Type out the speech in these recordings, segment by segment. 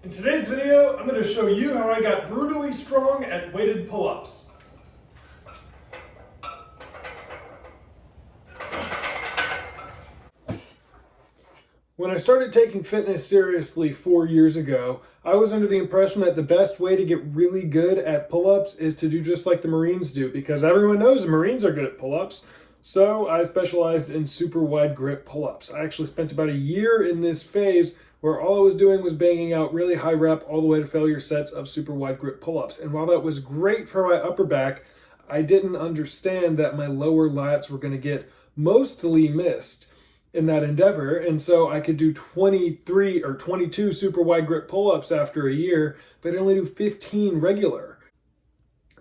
In today's video, I'm going to show you how I got brutally strong at weighted pull-ups. When I started taking fitness seriously 4 years ago, I was under the impression that the best way to get really good at pull-ups is to do just like the Marines do, because everyone knows the Marines are good at pull-ups. So I specialized in super wide grip pull-ups. I actually spent about a year in this phase where all I was doing was banging out really high rep all the way to failure sets of super wide grip pull-ups. And while that was great for my upper back, I didn't understand that my lower lats were going to get mostly missed in that endeavor. And so I could do 23 or 22 super wide grip pull-ups after a year, but I'd only do 15 regular.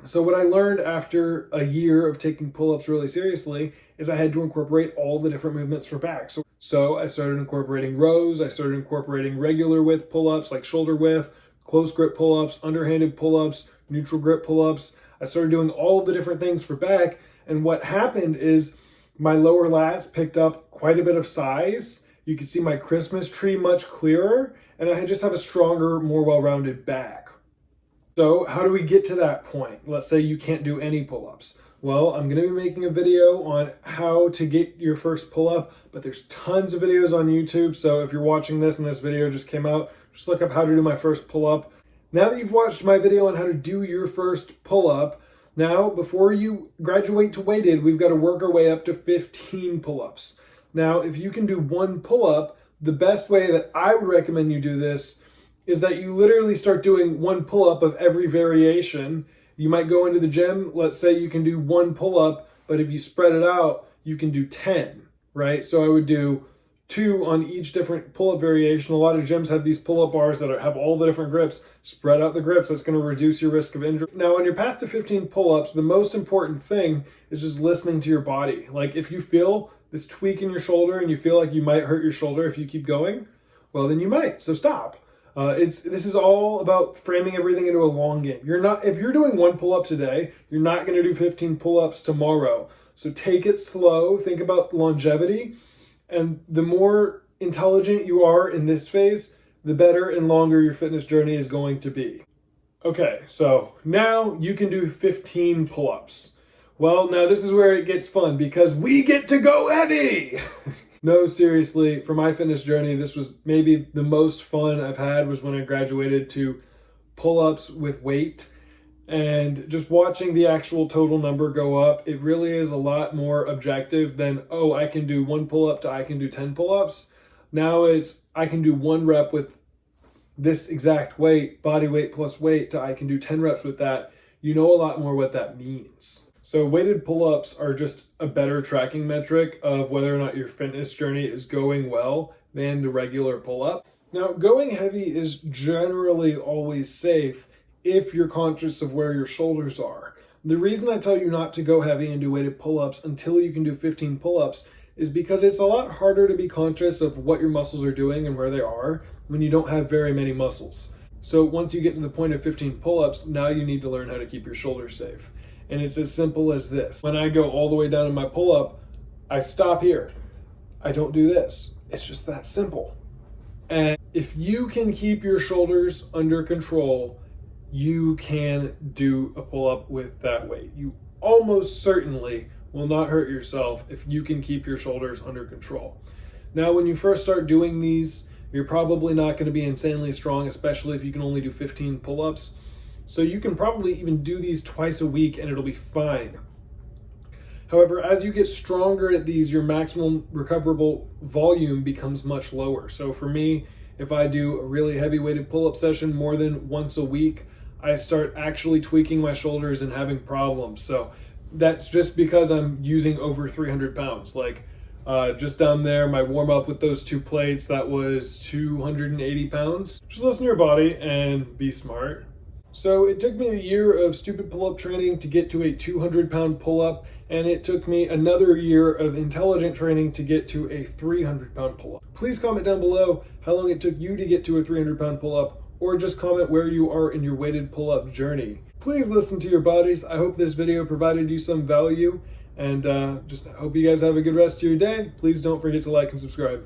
So what I learned after a year of taking pull-ups really seriously is I had to incorporate all the different movements for back. So I started incorporating rows, I started incorporating regular width pull-ups like shoulder width, close grip pull-ups, underhanded pull-ups, neutral grip pull-ups. I started doing all the different things for back, and what happened is my lower lats picked up quite a bit of size. You can see my Christmas tree much clearer, and I just have a stronger, more well-rounded back. So how do we get to that point? Let's say you can't do any pull-ups. Well, I'm going to be making a video on how to get your first pull-up, but there's tons of videos on YouTube. So if you're watching this and this video just came out, just look up how to do my first pull-up. Now that you've watched my video on how to do your first pull-up, now before you graduate to weighted, we've got to work our way up to 15 pull-ups. Now, if you can do one pull-up, the best way that I would recommend you do this is that you literally start doing one pull-up of every variation. You might go into the gym, let's say you can do one pull-up, but if you spread it out, you can do 10, right? So I would do 2 on each different pull-up variation. A lot of gyms have these pull-up bars that have all the different grips. Spread out the grips, that's going to reduce your risk of injury. Now, on your path to 15 pull-ups, the most important thing is just listening to your body. Like if you feel this tweak in your shoulder and you feel like you might hurt your shoulder if you keep going, well, then you might, so stop. This is all about framing everything into a long game. If you're doing one pull-up today, you're not going to do 15 pull-ups tomorrow. So take it slow, think about longevity, and the more intelligent you are in this phase, the better and longer your fitness journey is going to be. Okay, so now you can do 15 pull-ups. Well, now this is where it gets fun because we get to go heavy! No, seriously, for my fitness journey, this was maybe the most fun I've had was when I graduated to pull-ups with weight. And just watching the actual total number go up, it really is a lot more objective than, oh, I can do one pull-up to I can do 10 pull-ups. Now it's, I can do one rep with this exact weight, body weight plus weight, to I can do 10 reps with that. You know a lot more what that means. So weighted pull-ups are just a better tracking metric of whether or not your fitness journey is going well than the regular pull-up. Now, going heavy is generally always safe if you're conscious of where your shoulders are. The reason I tell you not to go heavy and do weighted pull-ups until you can do 15 pull-ups is because it's a lot harder to be conscious of what your muscles are doing and where they are when you don't have very many muscles. So once you get to the point of 15 pull-ups, now you need to learn how to keep your shoulders safe. And it's as simple as this. When I go all the way down in my pull-up, I stop here. I don't do this. It's just that simple. And if you can keep your shoulders under control, you can do a pull-up with that weight. You almost certainly will not hurt yourself if you can keep your shoulders under control. Now, when you first start doing these, you're probably not going to be insanely strong, especially if you can only do 15 pull-ups. So you can probably even do these twice a week and it'll be fine. However, as you get stronger at these, your maximum recoverable volume becomes much lower. So for me, if I do a really heavy weighted pull-up session more than once a week, I start actually tweaking my shoulders and having problems. So that's just because I'm using over 300 pounds. Like just down there, my warm up with those 2 plates, that was 280 pounds. Just listen to your body and be smart. So it took me a year of stupid pull-up training to get to a 200-pound pull-up, and it took me another year of intelligent training to get to a 300-pound pull-up. Please comment down below how long it took you to get to a 300-pound pull-up, or just comment where you are in your weighted pull-up journey. Please listen to your bodies. I hope this video provided you some value, and just hope you guys have a good rest of your day. Please don't forget to like and subscribe.